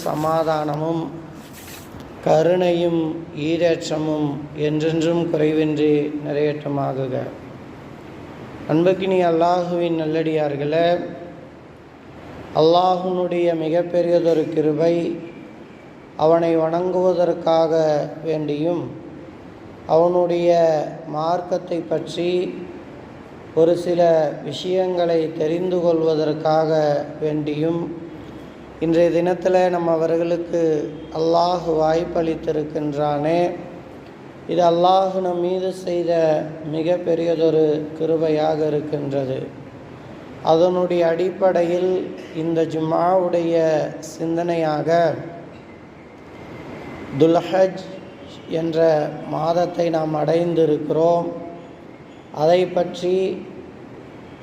சமாதானமும் கருணையும் ஈரேற்றமும் என்றென்றும் குறைவின்றி நிறைவேற்றமாகுக. அன்புக்கினி அல்லாஹுவின் நல்லடியார்களே, அல்லாஹுனுடைய மிகப்பெரியதொரு கிருபை அவனை வணங்குவதற்காக வேண்டியும் அவனுடைய மார்க்கத்தை பற்றி ஒரு சில விஷயங்களை தெரிந்து கொள்வதற்காக வேண்டியும் இன்றைய தினத்தில் நம்ம அவர்களுக்கு அல்லாஹ் வாய்ப்பளித்திருக்கின்றானே, இது அல்லாஹ் நம் மீது செய்த மிக பெரியதொரு கிருபையாக இருக்கின்றது. அதனுடைய அடிப்படையில் இந்த ஜும்ஆவுடைய சிந்தனையாக துல்ஹஜ் என்ற மாதத்தை நாம் அடைந்திருக்கிறோம். அதை பற்றி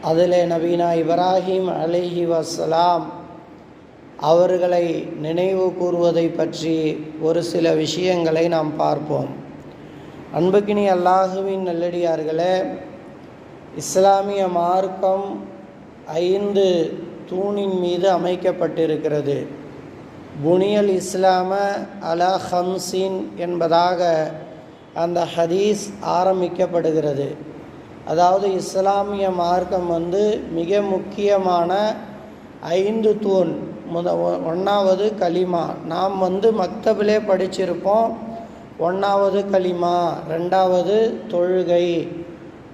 அதிலே நபீனா இப்ராஹிம் அலைஹி வஸ்ஸலாம் அவர்களை நினைவு கூறுவதை பற்றி ஒரு சில விஷயங்களை நாம் பார்ப்போம். அன்புக்கினி அல்லாஹுவின் நல்லடியார்களே, இஸ்லாமிய மார்க்கம் 5 தூணின் மீது அமைக்கப்பட்டிருக்கிறது. புனியல் இஸ்லாம அலா ஹம்சின் என்பதாக அந்த ஹதீஸ் ஆரம்பிக்கப்படுகிறது. அதாவது இஸ்லாமிய மார்க்கம் மிக முக்கியமான 5 தூண். ஒன்றாவது கலிமா. நாம் மக்தபிலே படிச்சிருப்போம். 1வது கலிமா, 2வது தொழுகை,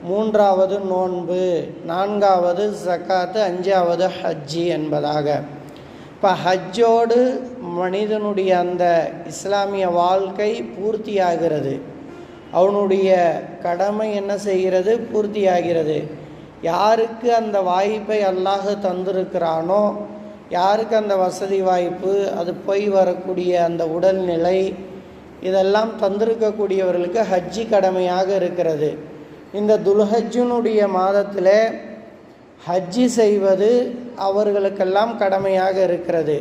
3வது நோன்பு, 4வது ஜக்காத்து, 5வது ஹஜ்ஜி என்பதாக. இப்போ ஹஜ்ஜோடு மனிதனுடைய அந்த இஸ்லாமிய வாழ்க்கை பூர்த்தியாகிறது. அவனுடைய கடமை என்ன செய்கிறது? பூர்த்தியாகிறது. யாருக்கு அந்த வாய்ப்பை அல்லாஹ் தந்திருக்கிறானோ, யாருக்கு அந்த வசதி வாய்ப்பு, அது போய் வரக்கூடிய அந்த உடல்நிலை, இதெல்லாம் தந்திருக்கக்கூடியவர்களுக்கு ஹஜ்ஜி கடமையாக இருக்கிறது. இந்த துல்ஹஜ்ஜினுடைய மாதத்தில் ஹஜ்ஜி செய்வது அவர்களுக்கெல்லாம் கடமையாக இருக்கிறது.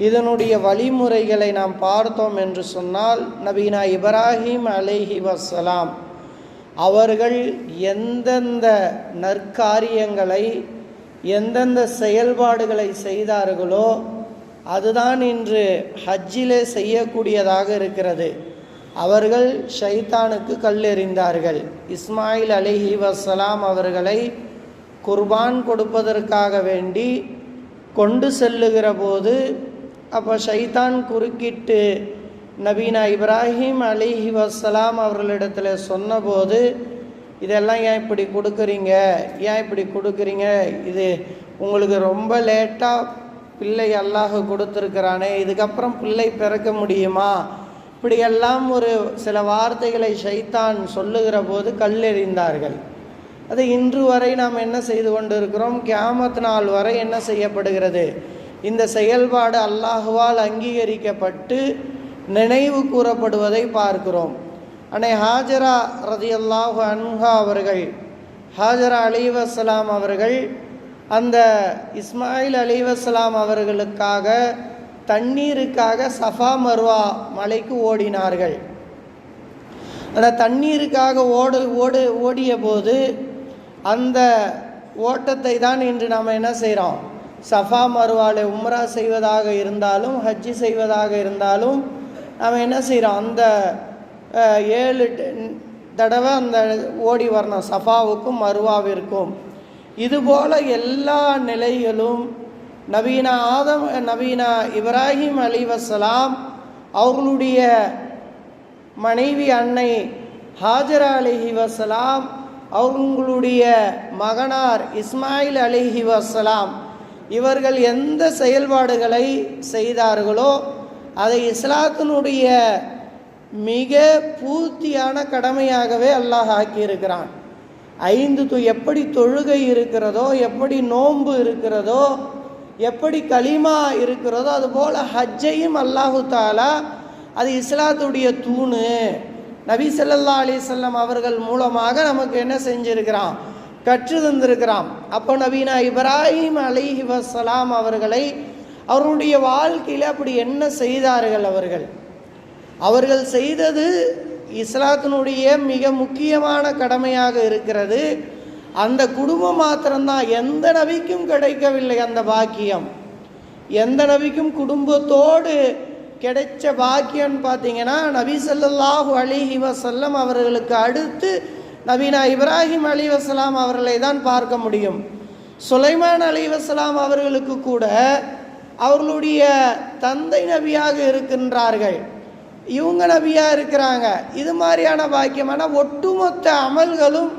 இதனுடைய வழிமுறைகளை நாம் பார்த்தோம் என்று சொன்னால், நபீனா இப்ராஹிம் அலைஹி வஸ்ஸலாம் அவர்கள் எந்தெந்த நற்காரியங்களை, எந்தெந்த செயல்பாடுகளை செய்தார்களோ அதுதான் இன்று ஹஜ்ஜிலே செய்யக்கூடியதாக இருக்கிறது. அவர்கள் ஷைத்தானுக்கு கல்லெறிந்தார்கள். இஸ்மாயில் அலைஹி வஸ்ஸலாம் அவர்களை குர்பான் கொடுப்பதற்காக வேண்டி கொண்டு செல்லுகிற போது, அப்போ ஷைத்தான் குறுக்கிட்டு நபீனா இப்ராஹிம் அலைஹி வஸ்ஸலாம் அவர்களிடத்தில் சொன்னபோது, இதெல்லாம் ஏன் இப்படி கொடுக்குறீங்க, ஏன் இப்படி கொடுக்குறீங்க, இது உங்களுக்கு ரொம்ப லேட்டாக பிள்ளை அல்லாஹ் கொடுத்துருக்கிறானே, இதுக்கப்புறம் பிள்ளை பிறக்க முடியுமா, இப்படியெல்லாம் ஒரு சில வார்த்தைகளை ஷைத்தான் சொல்லுகிற போது கல்லெறிந்தார்கள். அது இன்று வரை நாம் என்ன செய்து கொண்டு இருக்கிறோம்? கியாமத் நாள் வரை என்ன செய்யப்படுகிறது? இந்த செயல்பாடு அல்லாஹுவால் அங்கீகரிக்கப்பட்டு நினைவு கூறப்படுவதை பார்க்கிறோம். அன்னை ஹாஜரா ரதியல்லாஹு அன்ஹா அவர்கள், ஹாஜரா அலைஹிஸ்ஸலாம் அவர்கள் அந்த இஸ்மாயில் அலைஹிஸ்ஸலாம் அவர்களுக்காக தண்ணீருக்காக சஃபா மர்வா மலைக்கு ஓடினார்கள். அந்த தண்ணீருக்காக ஓடிய போது அந்த ஓட்டத்தை தான் இன்று நாம் என்ன செய்கிறோம்? சஃபா மர்வாவில் உம்ரா செய்வதாக இருந்தாலும் ஹஜ்ஜி செய்வதாக இருந்தாலும் நாம் என்ன செய்கிறோம்? அந்த 7 தடவை அந்த ஓடி வரணும், சஃபாவுக்கும் மர்வாவிற்கும். இதுபோல் எல்லா நிலைகளும் நபீனா இப்ராஹிம் அலைஹிஸ்ஸலாம் அவர்களுடைய மனைவி அன்னை ஹாஜரா அலைஹி வஸ்ஸலாம் அவர்களுடைய மகனார் இஸ்மாயில் அலைஹி வஸ்ஸலாம் இவர்கள் எந்த செயல்பாடுகளை செய்தார்களோ அதை இஸ்லாத்தினுடைய மிக பூர்த்தியான கடமையாகவே அல்லாஹ் ஆக்கியிருக்கிறான். 5 எப்படி தொழுகை இருக்கிறதோ, எப்படி நோன்பு இருக்கிறதோ, எப்படி கலிமா இருக்கிறதோ, அதுபோல் ஹஜ்ஜையும் அல்லாஹு தாலா அது இஸ்லாத்துடைய தூணு. நபி ஸல்லல்லாஹு அலைஹி வஸல்லம் அவர்கள் மூலமாக நமக்கு என்ன செஞ்சிருக்கிறான்? கற்று தந்திருக்கிறான். அப்போ நபீனா இப்ராஹிம் அலைஹி வஸ்ஸலாம் அவர்களை அவருடைய வாழ்க்கையில் அப்படி என்ன செய்தார்கள்? அவர்கள் செய்தது இஸ்லாத்தினுடைய மிக முக்கியமான கடமையாக இருக்கிறது. அந்த குடும்பம் மாத்திரம்தான், எந்த நபிக்கும் கிடைக்கவில்லை அந்த பாக்கியம். எந்த நபிக்கும் குடும்பத்தோடு கிடைச்ச பாக்கியம்னு பார்த்தீங்கன்னா நபி ஸல்லல்லாஹு அலைஹி வஸல்லம் அவர்களுக்கு அடுத்து நபீனா இப்ராஹிம் அலைஹிஸ்ஸலாம் அவர்களை தான் பார்க்க முடியும். சுலைமான் அலைஹிஸ்ஸலாம் அவர்களுக்கு கூட அவர்களுடைய தந்தை நபியாக இருக்கின்றார்கள், இவங்க நபியாக இருக்கிறாங்க. இது மாதிரியான பாக்கியமான ஒட்டுமொத்த அமல்களும்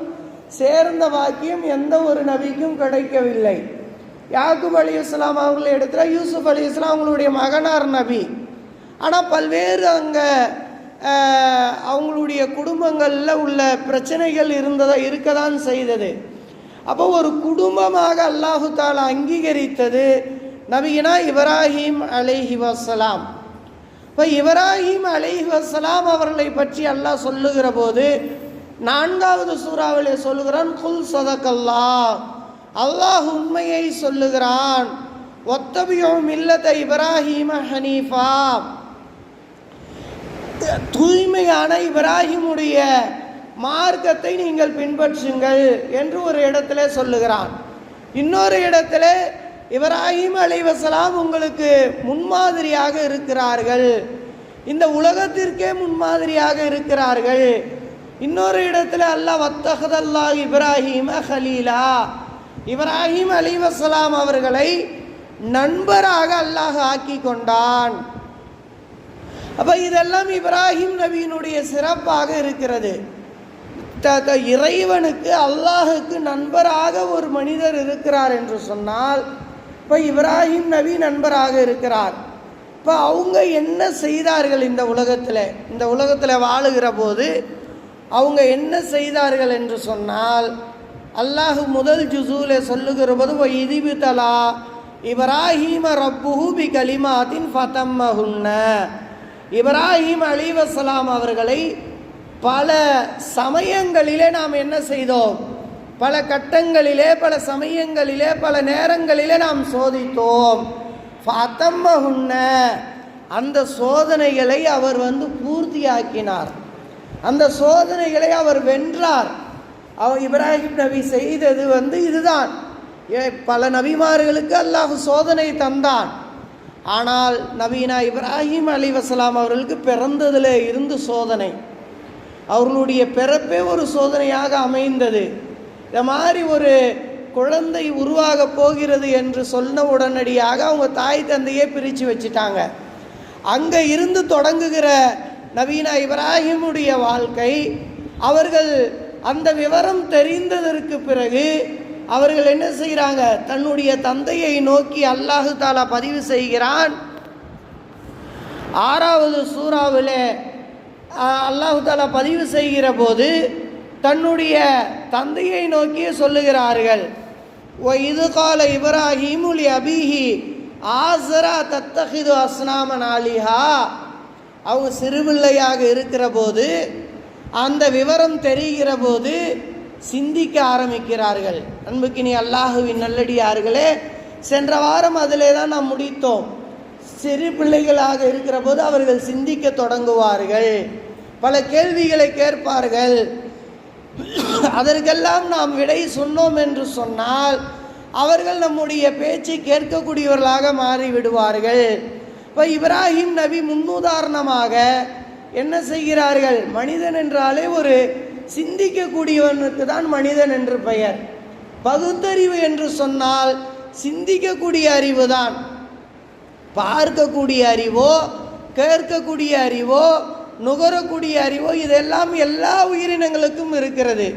சேர்ந்த பாக்கியம் எந்த ஒரு நபிக்கும் கிடைக்கவில்லை. யாக்கூப் அலைஹிஸ்ஸலாம் அவர்களை எடுத்துகிற யூசுப் அலைஹிஸ்ஸலாம் அவங்களுடைய மகனார் நபி. ஆனால் பல்வேறு அங்கே அவங்களுடைய குடும்பங்களில் உள்ள பிரச்சனைகள் இருக்கதான் செய்தது. அப்போ ஒரு குடும்பமாக அல்லாஹு தாலா அங்கீகரித்தது நபியினா இப்ராஹிம் அலைஹி வஸலாம். இப்போ இப்ராஹிம் அலைஹி வஸலாம் அவர்களை பற்றி அல்லாஹ் சொல்லுகிற போது 4வது சூறாவிலே சொல்லுகிறான், குல் சதகல்லாஹ், அல்லாஹ் உண்மையை சொல்லுகிறான். வத்தபியு மில்லத இப்ராஹிம ஹனீஃபா, தூய்மையான இப்ராஹிமுடைய மார்க்கத்தை நீங்கள் பின்பற்றுங்கள் என்று ஒரு இடத்துல சொல்லுகிறான். இன்னொரு இடத்துல இப்ராஹிம் அலைஹிஸ்ஸலாம் உங்களுக்கு முன்மாதிரியாக இருக்கிறார்கள், இந்த உலகத்திற்கே முன்மாதிரியாக இருக்கிறார்கள். இன்னொரு இடத்துல அல்லாஹ் வத்தஹதல்லாஹ் இப்ராஹிம ஹலீலா, இப்ராஹிம் அலைஹிஸ்ஸலாம் அவர்களை நண்பராக அல்லாஹ் ஆக்கி கொண்டான். அப்போ இதெல்லாம் இப்ராஹிம் நபியினுடைய சிறப்பாக இருக்கிறது. இறைவனுக்கு அல்லாஹுக்கு நண்பராக ஒரு மனிதர் இருக்கிறார் என்று சொன்னால் இப்போ இப்ராஹிம் நபி நண்பராக இருக்கிறார். இப்போ அவங்க என்ன செய்தார்கள் இந்த உலகத்தில் வாழுகிற போது அவங்க என்ன செய்தார்கள் என்று சொன்னால், அல்லாஹ் முதல் ஜுசூல சொல்லுகிற போது இதிபிதலா இப்ராஹிம ரப்புஹு பி கலிமாத்தின் ஃபதம்மஹுன்ன, இப்ராஹிம் அலைஹிஸ்ஸலாம் அவர்களை பல சமயங்களிலே நாம் என்ன செய்தோம், பல கட்டங்களிலே, பல சமயங்களிலே, பல நேரங்களிலே நாம் சோதித்தோம். ஃபதம்மஹுன்ன, அந்த சோதனைகளை அவர் பூர்த்தியாக்கினார், அந்த சோதனைகளை அவர் வென்றார். அவர் இப்ராஹிம் நபி செய்தது இதுதான். பல நபிமார்களுக்கு அல்லாஹ் சோதனை தந்தான். ஆனால் நபீனா இப்ராஹிம் அலைஹிஸ்ஸலாம் அவர்களுக்கு பிறந்ததில் இருந்து சோதனை, அவர்களுடைய பிறப்பே ஒரு சோதனையாக அமைந்தது. இந்த மாதிரி ஒரு குழந்தை உருவாக போகிறது என்று சொன்ன உடனடியாக அவங்க தாய் தந்தையே பிரித்து வச்சுட்டாங்க. அங்கே இருந்து தொடங்குகிற நபீனா இப்ராஹிமுடைய வாழ்க்கை, அவர்கள் அந்த விவரம் தெரிந்ததற்கு பிறகு அவர்கள் என்ன செய்கிறாங்க, தன்னுடைய தந்தையை நோக்கி அல்லாஹு தாலா பதிவு செய்கிறான். 6வது சூறாவிலே அல்லாஹு தாலா பதிவு செய்கிற போது தன்னுடைய தந்தையை நோக்கியே சொல்லுகிறார்கள், இது கால இப்ராஹிமு லி அபீஹி ஆஸரா தத்தஹிது அஸ்னாமன் ஆலிஹா, அவங்க சிறுபிள்ளையாக இருக்கிற போது அந்த விவரம் தெரிகிற போது சிந்திக்க ஆரம்பிக்கிறார்கள். அன்புக்கினி அல்லாஹுவின் நல்லடியார்களே, சென்ற வாரம் அதிலே தான் நாம் முடித்தோம். சிறு பிள்ளைகளாக இருக்கிற போது அவர்கள் சிந்திக்க தொடங்குவார்கள், பல கேள்விகளை கேட்பார்கள். அதற்கெல்லாம் நாம் விடை சொன்னோம் என்று சொன்னால் அவர்கள் நம்முடைய பேச்சை கேட்கக்கூடியவர்களாக மாறிவிடுவார்கள். இப்போ இப்ராஹிம் நபி முன்னுதாரணமாக என்ன செய்கிறார்கள், மனிதன் என்றாலே ஒரு சிந்திக்கக்கூடியவனுக்கு தான் மனிதன் என்று பெயர். பகுத்தறிவு என்று சொன்னால் சிந்திக்கக்கூடிய அறிவு தான். பார்க்கக்கூடிய அறிவோ, கேட்கக்கூடிய அறிவோ, நுகரக்கூடிய அறிவோ, இதெல்லாம் எல்லா உயிரினங்களுக்கும் இருக்கிறது.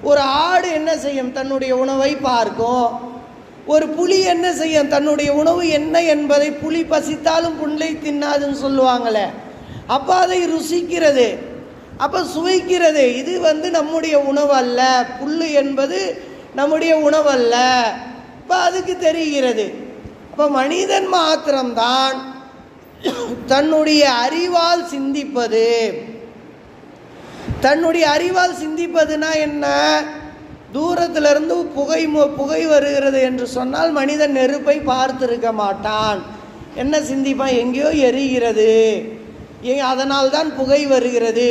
ஒரு ஆடு என்ன செய்யும், தன்னுடைய உணவை பார்க்கும். ஒரு புலி என்ன செய்யும், தன்னுடைய உணவு என்ன என்பதை, புலி பசித்தாலும் புல்லை தின்னாதுன்னு சொல்லுவாங்களே, அப்போ அதை ருசிக்கிறது, அப்போ சுவைக்கிறது. இது நம்முடைய உணவு அல்ல, புல் என்பது நம்முடைய உணவு அல்ல, இப்போ அதுக்கு தெரிகிறது. அப்போ மனிதன் மாத்திரம்தான் தன்னுடைய அறிவால் சிந்திப்பது. தன்னுடைய அறிவால் சிந்திப்பதுனா என்ன, தூரத்திலிருந்து புகை வருகிறது என்று சொன்னால் மனிதன் நெருப்பை பார்த்திருக்க மாட்டான். என்ன சிந்திப்பான், எங்கேயோ எரிகிறது, அதனால்தான் புகை வருகிறது,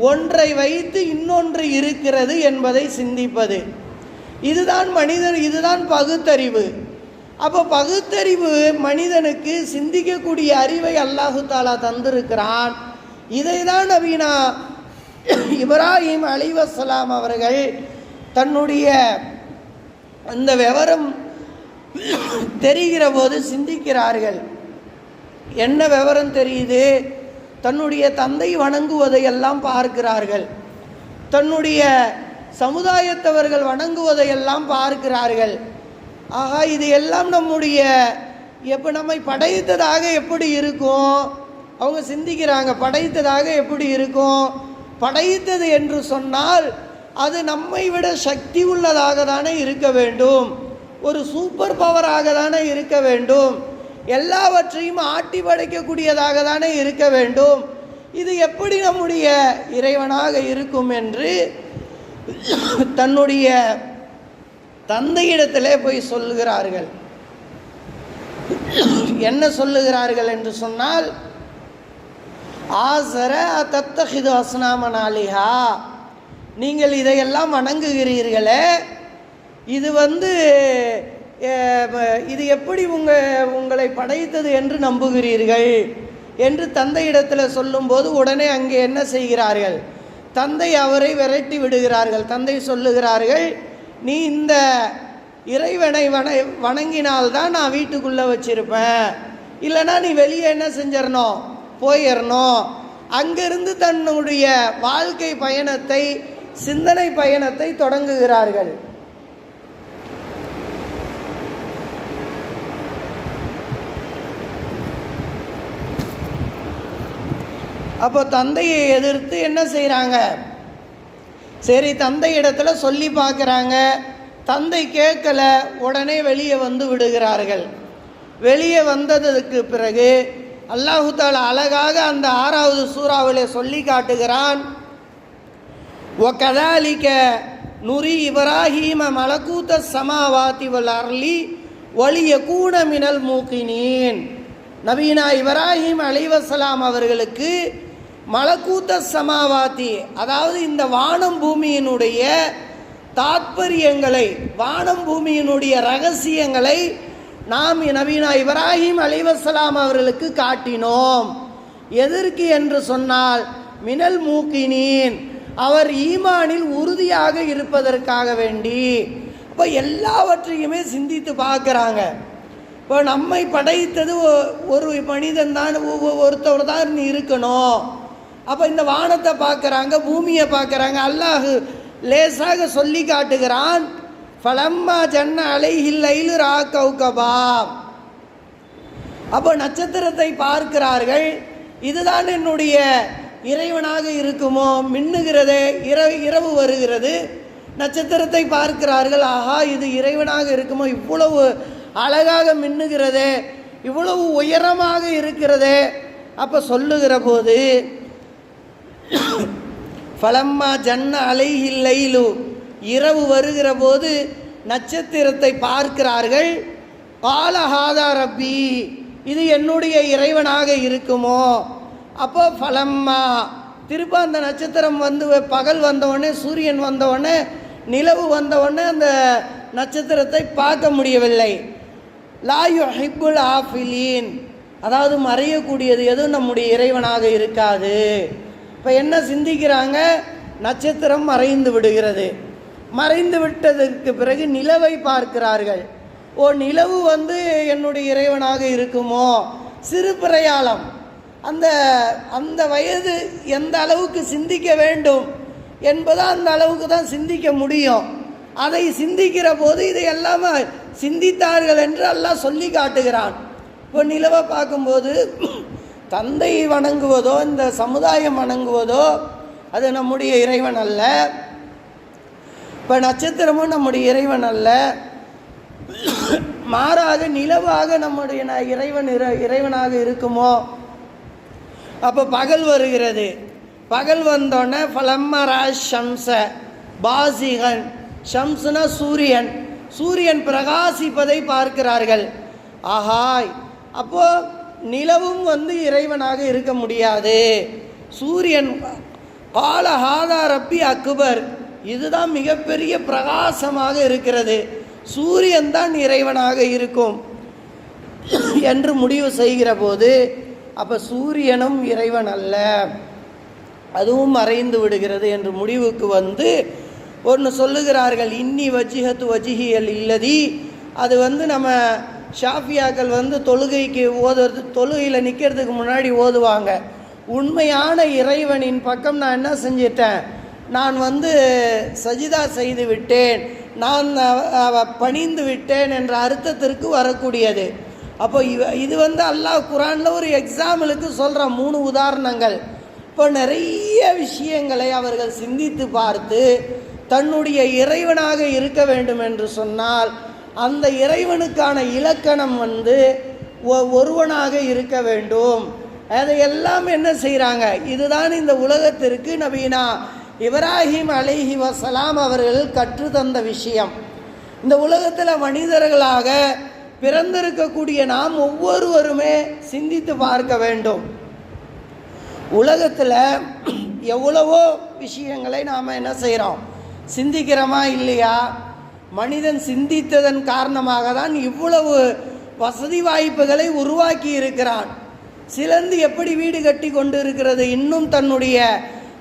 ஒன்றை வைத்து இன்னொன்று இருக்கிறது என்பதை சிந்திப்பது. இதுதான் மனிதன், இதுதான் பகுத்தறிவு. அப்போ பகுத்தறிவு மனிதனுக்கு சிந்திக்கக்கூடிய அறிவை அல்லாஹு தாலா தந்திருக்கிறான். இதை தான் நபீனா இப்ராஹிம் அலைஹிஸ்ஸலாம் அவர்கள் தன்னுடைய அந்த விவரம் தெரிகிற போது சிந்திக்கிறார்கள். என்ன விவரம் தெரியுது? தன்னுடைய தந்தை வணங்குவதையெல்லாம் பார்க்கிறார்கள், தன்னுடைய சமுதாயத்தவர்கள் வணங்குவதையெல்லாம் பார்க்கிறார்கள். ஆகா, இது எல்லாம் நம்முடைய எப்போ நம்மை படைத்ததாக எப்படி இருக்கும்? அவங்க சிந்திக்கிறாங்க, படைத்ததாக எப்படி இருக்கும்? படைத்தது என்று சொன்னால் அது நம்மை விட சக்தி உள்ளதாக தானே இருக்க வேண்டும், ஒரு சூப்பர் பவராக தானே இருக்க வேண்டும், எல்லாவற்றையும் ஆட்டி படைக்கக்கூடியதாக தானே இருக்க வேண்டும். இது எப்படி நம்முடைய இறைவனாக இருக்கும் என்று தன்னுடைய தந்தையிடத்திலே போய் சொல்லுகிறார்கள். என்ன சொல்லுகிறார்கள் என்று சொன்னால், ஆசர தத்தஹிது அஸ்னாமன் ஆலிஹா, நீங்கள் இதையெல்லாம் வணங்குகிறீர்களே, இது இது எப்படி உங்களை படைத்தது என்று நம்புகிறீர்கள் என்று தந்தையிடத்தில் சொல்லும்போது உடனே அங்கே என்ன செய்கிறார்கள்? தந்தை அவரை விரட்டி விடுகிறார்கள். தந்தை சொல்லுகிறார்கள், நீ இந்த இறைவனை வணங்கினால்தான் நான் வீட்டுக்குள்ளே வச்சிருப்பேன், இல்லைனா நீ வெளியே என்ன செஞ்சிடணும், போயிடணும். அங்கிருந்து தன்னுடைய வாழ்க்கை பயணத்தை, சிந்தனை பயணத்தை தொடங்குகிறார்கள். அப்போ தந்தையை எதிர்த்து என்ன செய்கிறாங்க? சரி, தந்தை இடத்துல சொல்லி பார்க்குறாங்க. தந்தை கேட்கல, உடனே வெளியே வந்து விடுகிறார்கள். வெளியே வந்ததுக்கு பிறகு அல்லாஹு தஆலா அழகாக அந்த 6வது சூறாவிலே சொல்லி காட்டுகிறான். வகதாலிக நுரி இப்ராஹீம மலக்கூத சமாவாதி வல் அர்லி வலியகூன மினல் மூகினீன். நபீனா இப்ராஹிம் அலைஹிஸ்ஸலாம் அவர்களுக்கு மலக்கூத்த சமாவாத்தி, அதாவது இந்த வானம் பூமியினுடைய தாத்பரியங்களை, வானம் பூமியினுடைய ரகசியங்களை நாம் நபீனா இப்ராஹிம் அலைஹிஸ்ஸலாம் அவர்களுக்கு காட்டினோம். எதற்கு என்று சொன்னால், மினல் மூக்கினீன், அவர் ஈமானில் உறுதியாக இருப்பதற்காக வேண்டி. இப்போ எல்லாவற்றையுமே சிந்தித்து பார்க்குறாங்க. இப்போ நம்மை படைத்தது ஒரு மனிதன் தான், ஒருத்தவர் தான் இருக்கணும். அப்போ இந்த வானத்தை பார்க்குறாங்க, பூமியை பார்க்குறாங்க. அல்லாஹ் லேசாக சொல்லி காட்டுகிறான், ஃபலம்மா ஜன்ன அலைஹில் லைலு ரா கௌகபா. அப்போ நட்சத்திரத்தை பார்க்கிறார்கள். இதுதான் என்னுடைய இறைவனாக இருக்குமோ, மின்னுகிறதே, இரவு வருகிறது, நட்சத்திரத்தை பார்க்கிறார்கள். ஆஹா, இது இறைவனாக இருக்குமோ, இவ்வளவு அழகாக மின்னுகிறதே, இவ்வளவு உயரமாக இருக்கிறதே. அப்போ சொல்லுகிற போது ஃபலம்மா ஜன்ன அலைஹில் லைலு, இரவு வருகிற போது நட்சத்திரத்தை பார்க்கிறார்கள். கால ஹாதா ரப்பி, இது என்னுடைய இறைவனாக இருக்குமோ. அப்போ ஃபலம்மா, திரும்ப அந்த நட்சத்திரம் பகல் வந்தவுடனே, சூரியன் வந்தவுடனே, நிலவு வந்தவுடனே அந்த நட்சத்திரத்தை பார்க்க முடியவில்லை. லா யுஹிப்புல் ஆஃபிலீன், அதாவது மறையக்கூடியது எதுவும் நம்முடைய இறைவனாக இருக்காது. இப்போ என்ன சிந்திக்கிறாங்க? நட்சத்திரம் மறைந்து விடுகிறது. மறைந்து விட்டதற்கு பிறகு நிலவை பார்க்கிறார்கள். ஓ, நிலவு என்னுடைய இறைவனாக இருக்குமோ. சிறு பிரயாணம், அந்த வயது எந்த அளவுக்கு சிந்திக்க வேண்டும் என்பதை அந்த அளவுக்கு தான் சிந்திக்க முடியும். அதை சிந்திக்கிற போது இதை எல்லாமே சிந்தித்தார்கள் என்று அல்லாஹ் சொல்லி காட்டுகிறான். இப்போ நிலவை பார்க்கும்போது தந்தை வணங்குவதோ, இந்த சமுதாயம் வணங்குவதோ அது நம்முடைய இறைவன் அல்ல. இப்போ நட்சத்திரமும் நம்முடைய இறைவன் அல்ல. மாறாக நிலவாக நம்முடைய இறைவனாக இருக்குமோ. அப்போ பகல் வருகிறது. பகல் வந்தோடனே ஃபலம்மரா ஷம்ஸ பாசிகன், ஷம்ஸ்னா சூரியன், சூரியன் பிரகாசிப்பதை பார்க்கிறார்கள். ஆஹாய், அப்போ நிலவும் இறைவனாக இருக்க முடியாது. சூரியன் கால ஹாதா ரப்பி அக்பர், இதுதான் மிகப்பெரிய பிரகாசமாக இருக்கிறது. சூரியன் தான் இறைவனாக இருக்கும் என்று முடிவு செய்கிற போது, அப்போ சூரியனும் இறைவன் அல்ல, அதுவும் மறைந்து விடுகிறது என்று முடிவுக்கு வந்து ஒன்று சொல்லுகிறார்கள். இன்னி வஜிஹத்து வஜிஹியல் இல்லதி, அது நம்ம ஷாஃபியாக்கள் தொழுகைக்கு ஓதுறது, தொழுகையில் நிற்கிறதுக்கு முன்னாடி ஓதுவாங்க. உண்மையான இறைவனின் பக்கம் நான் என்ன செஞ்சிட்டேன், நான் சஜிதா செய்து விட்டேன், நான் பணிந்து விட்டேன் என்ற அர்த்தத்திற்கு வரக்கூடியது. அப்போ இது அல்லாஹ் குரானில் ஒரு எக்ஸாம்பிளுக்கு சொல்கிறான் 3 உதாரணங்கள். இப்போ நிறைய விஷயங்களை அவர்கள் சிந்தித்து பார்த்து தன்னுடைய இறைவனாக இருக்க வேண்டும் என்று சொன்னால் அந்த இறைவனுக்கான இலக்கணம் ஒருவனாக இருக்க வேண்டும். அதையெல்லாம் என்ன செய்கிறாங்க, இதுதான் இந்த உலகத்திற்கு நபீனா இப்ராஹிம் அலைஹி வஸலாம் அவர்கள் கற்று தந்த விஷயம். இந்த உலகத்தில் மனிதர்களாக பிறந்திருக்கக்கூடிய நாம் ஒவ்வொருவருமே சிந்தித்து பார்க்க வேண்டும். உலகத்தில் எவ்வளவோ விஷயங்களை நாம் என்ன செய்கிறோம், சிந்திக்கிறோமா இல்லையா? மனிதன் சிந்தித்ததன் காரணமாக தான் இவ்வளவு வசதி வாய்ப்புகளை உருவாக்கி இருக்கிறான். சிலந்து எப்படி வீடு கட்டி கொண்டு இருக்கிறது, இன்னும் தன்னுடைய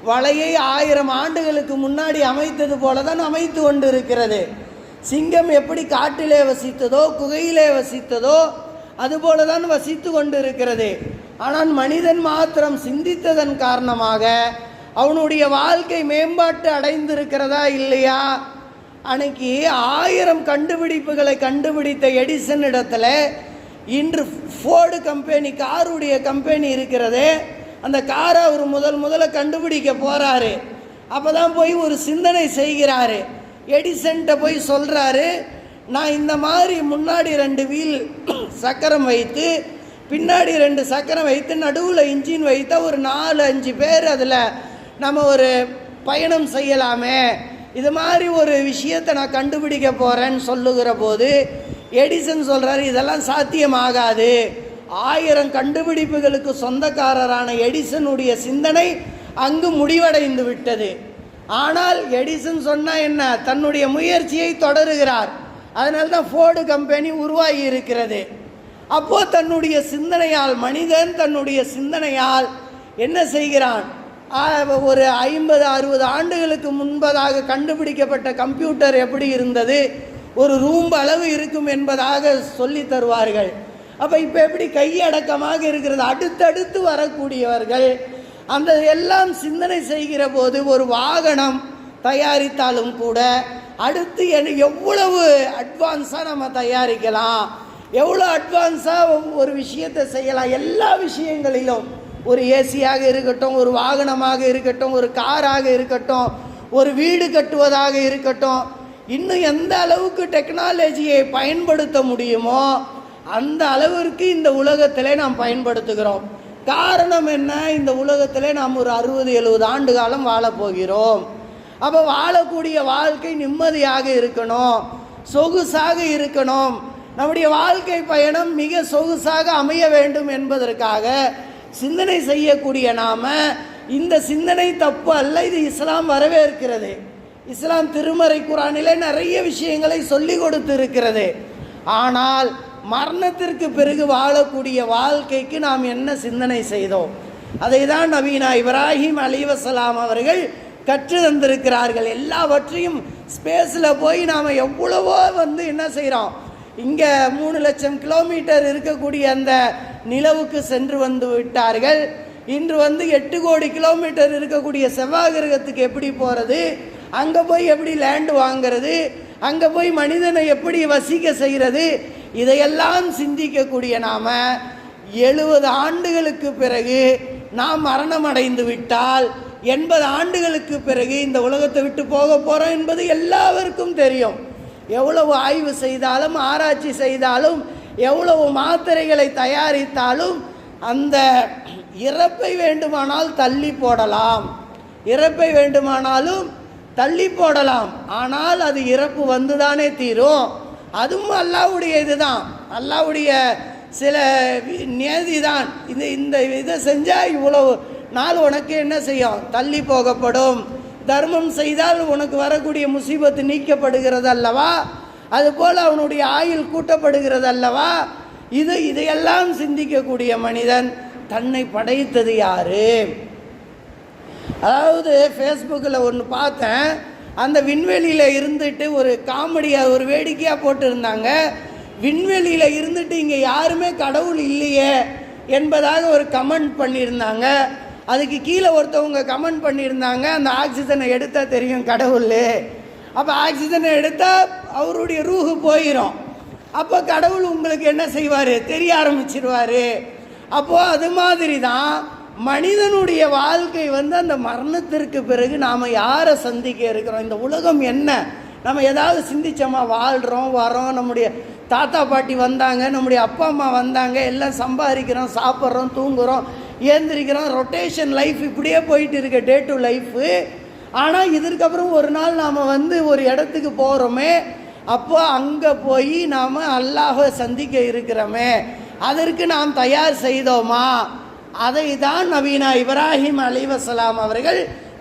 வலையை 1000 ஆண்டுகளுக்கு முன்னாடி அமைத்தது போல தான் அமைத்து கொண்டு இருக்கிறது. சிங்கம் எப்படி காட்டிலே வசித்ததோ குகையிலே வசித்ததோ அதுபோல தான் வசித்து கொண்டு இருக்கிறது. ஆனால் மனிதன் மாத்திரம் சிந்தித்ததன் காரணமாக அவனுடைய வாழ்க்கை மேம்பாட்டு அடைந்திருக்கிறதா இல்லையா? அன்னைக்கு 1000 கண்டுபிடிப்புகளை கண்டுபிடித்த எடிசன் இடத்துல இன்று ஃபோர்டு கம்பெனி, காருடைய கம்பெனி இருக்கிறது, அந்த காரை அவர் முதல்ல கண்டுபிடிக்க போகிறாரு. அப்போ தான் போய் ஒரு சிந்தனை செய்கிறாரு. எடிசன்ட்ட போய் சொல்கிறாரு, நான் இந்த மாதிரி முன்னாடி 2 வீல் சக்கரம் வைத்து பின்னாடி 2 சக்கரம் வைத்து நடுவில் இன்ஜின் வைத்தா ஒரு 4-5 பேர் அதில் நம்ம ஒரு பயணம் செய்யலாமே, இது மாதிரி ஒரு விஷயத்தை நான் கண்டுபிடிக்க போகிறேன்னு சொல்லுகிற போது எடிசன் சொல்கிறாரு, இதெல்லாம் சாத்தியமாகாது. 1000 கண்டுபிடிப்புகளுக்கு சொந்தக்காரரான எடிசனுடைய சிந்தனை அங்கு முடிவடைந்து விட்டது. ஆனால் எடிசன் சொன்னால் என்ன, தன்னுடைய முயற்சியை தொடருகிறார். அதனால தான் ஃபோர்டு கம்பெனி உருவாகி இருக்கிறது. அப்போது தன்னுடைய சிந்தனையால், மனிதன் தன்னுடைய சிந்தனையால் என்ன செய்கிறான், ஒரு 50-60 ஆண்டுகளுக்கு முன்பதாக கண்டுபிடிக்கப்பட்ட கம்ப்யூட்டர் எப்படி இருந்தது, ஒரு ரூம் அளவு இருக்கும் என்பதாக சொல்லி தருவார்கள். அப்போ இப்போ எப்படி கையடக்கமாக இருக்கிறது. அடுத்தடுத்து வரக்கூடியவர்கள் அந்த எல்லாம் சிந்தனை செய்கிற போது ஒரு வாகனம் தயாரித்தாலும் கூட அடுத்து எவ்வளவு அட்வான்ஸாக நம்ம தயாரிக்கலாம், எவ்வளோ அட்வான்ஸாக ஒரு விஷயத்தை செய்யலாம். எல்லா விஷயங்களிலும் ஒரு ஏசியாக இருக்கட்டும், ஒரு வாகனமாக இருக்கட்டும், ஒரு காராக இருக்கட்டும், ஒரு வீடு கட்டுவதாக இருக்கட்டும், இன்னும் எந்த அளவுக்கு டெக்னாலஜியை பயன்படுத்த முடியுமோ அந்த அளவிற்கு இந்த உலகத்திலே நாம் பயன்படுத்துகிறோம். காரணம் என்ன, இந்த உலகத்திலே நாம் ஒரு 60-70 ஆண்டு காலம் வாழப்போகிறோம். அப்போ வாழக்கூடிய வாழ்க்கை நிம்மதியாக இருக்கணும், சொகுசாக இருக்கணும், நம்முடைய வாழ்க்கை பயணம் மிக சொகுசாக அமைய வேண்டும் என்பதற்காக சிந்தனை செய்யக்கூடிய நாம், இந்த சிந்தனை தப்பு அல்ல, இது இஸ்லாம் வரவேற்கிறது. இஸ்லாம் திருமறை குரானிலே நிறைய விஷயங்களை சொல்லி கொடுத்து இருக்கிறது. ஆனால் மரணத்திற்கு பிறகு வாழக்கூடிய வாழ்க்கைக்கு நாம் என்ன சிந்தனை செய்தோம், அதை தான் நபீனா இப்ராஹிம் அலைஹிஸ்ஸலாம் அவர்கள் கற்று தந்திருக்கிறார்கள். எல்லாவற்றையும் ஸ்பேஸில் போய் நாம் எவ்வளவோ என்ன செய்கிறோம், இங்கே 3 லட்சம் கிலோமீட்டர் இருக்கக்கூடிய அந்த நிலவுக்கு சென்று வந்து விட்டார்கள். இன்று 8 கோடி கிலோமீட்டர் இருக்கக்கூடிய செவ்வாய் கிரகத்துக்கு எப்படி போகிறது, அங்கே போய் எப்படி லேண்டு வாங்கிறது, அங்கே போய் மனிதனை எப்படி வசிக்க செய்கிறது, இதையெல்லாம் சிந்திக்கக்கூடிய நாம் 70 ஆண்டுகளுக்கு பிறகு நாம் மரணம் அடைந்து விட்டால் 80 ஆண்டுகளுக்கு பிறகு இந்த உலகத்தை விட்டு போக போகிறோம் என்பது எல்லாருக்கும் தெரியும். எவ்வளவு ஆய்வு செய்தாலும் ஆராய்ச்சி செய்தாலும் எவ்வளவு மாத்திரைகளை தயாரித்தாலும் அந்த இறப்பை வேண்டுமானால் தள்ளி போடலாம், இறப்பை வேண்டுமானாலும் தள்ளி போடலாம், ஆனால் அது இறப்பு வந்துதானே தீரும். அதுவும் அல்லாஹ்வுடைய இதுதான், அல்லாஹ்வுடைய சில நியதி தான். இந்த இதை செஞ்சால் இவ்வளவு நாள் உனக்கு என்ன செய்யும், தள்ளி போகப்படும். தர்மம் செய்தால் உனக்கு வரக்கூடிய முசீபத்து நீக்கப்படுகிறது அல்லவா, அதுபோல் அவனுடைய ஆயுள் கூட்டப்படுகிறது அல்லவா. இதையெல்லாம் சிந்திக்கக்கூடிய மனிதன் தன்னை படைத்தது யாரு? அதாவது ஃபேஸ்புக்கில் ஒன்று பார்த்தேன், அந்த விண்வெளியில் இருந்துட்டு ஒரு காமெடியாக ஒரு வேடிக்கையாக போட்டிருந்தாங்க. விண்வெளியில் இருந்துட்டு இங்கே யாருமே கடவுள் இல்லையே என்பதாக ஒரு கமெண்ட் பண்ணியிருந்தாங்க. அதுக்கு கீழே ஒருத்தவங்க கமெண்ட் பண்ணியிருந்தாங்க, அந்த ஆக்சிஜனை எடுத்தால் தெரியும் கடவுள், அப்போ ஆக்சிஜனை எடுத்தால் அவருடைய ரூஹு போயிடும், அப்போ கடவுள் உங்களுக்கு என்ன செய்வார், தெரிய ஆரம்பிச்சிருவார். அப்போது அது மாதிரி தான் மனிதனுடைய வாழ்க்கை அந்த மரணத்திற்கு பிறகு நாம் யாரை சந்திக்க இருக்கிறோம், இந்த உலகம் என்ன, நம்ம ஏதாவது சிந்திச்சோமா? வாழ்கிறோம், வரோம், நம்முடைய தாத்தா பாட்டி வந்தாங்க, நம்முடைய அப்பா அம்மா வந்தாங்க, எல்லாம் சம்பாதிக்கிறோம், சாப்பிட்றோம், தூங்குகிறோம், ஏந்திரிக்கிறோம், ரொட்டேஷன் லைஃப் இப்படியே போயிட்டு இருக்க, டே டு லைஃபு. ஆனால் இதற்கப்புறம் ஒரு நாள் நாம் ஒரு இடத்துக்கு போகிறோமே, அப்போ அங்கே போய் நாம் அல்லாஹ்வை சந்திக்க இருக்கிறோமே, அதற்கு நாம் தயார் செய்தோமா? அதை தான் நபீனா இப்ராஹிம் அலைஹிஸ்ஸலாம் அவர்கள்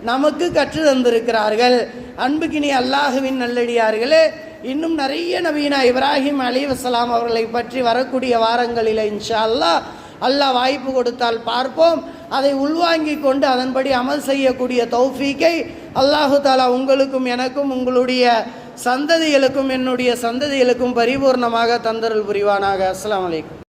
நமக்கு கற்று தந்திருக்கிறார்கள். அன்புக்கினி அல்லாஹுவின் நல்லடியார்களே, இன்னும் நிறைய நபீனா இப்ராஹிம் அலைஹிஸ்ஸலாம் அவர்களை பற்றி வரக்கூடிய வாரங்களில் இன்ஷா அல்லாஹ் வாய்ப்பு கொடுத்தால் பார்ப்போம். அதை உள்வாங்கி கொண்டு அதன்படி அமல் செய்யக்கூடிய தௌஃபீக்கை அல்லாஹு தாலா உங்களுக்கும் எனக்கும் உங்களுடைய சந்ததிகளுக்கும் என்னுடைய சந்ததிகளுக்கும் பரிபூர்ணமாக தந்தருள் புரிவானாக. அஸ்ஸலாமு அலைக்கும்.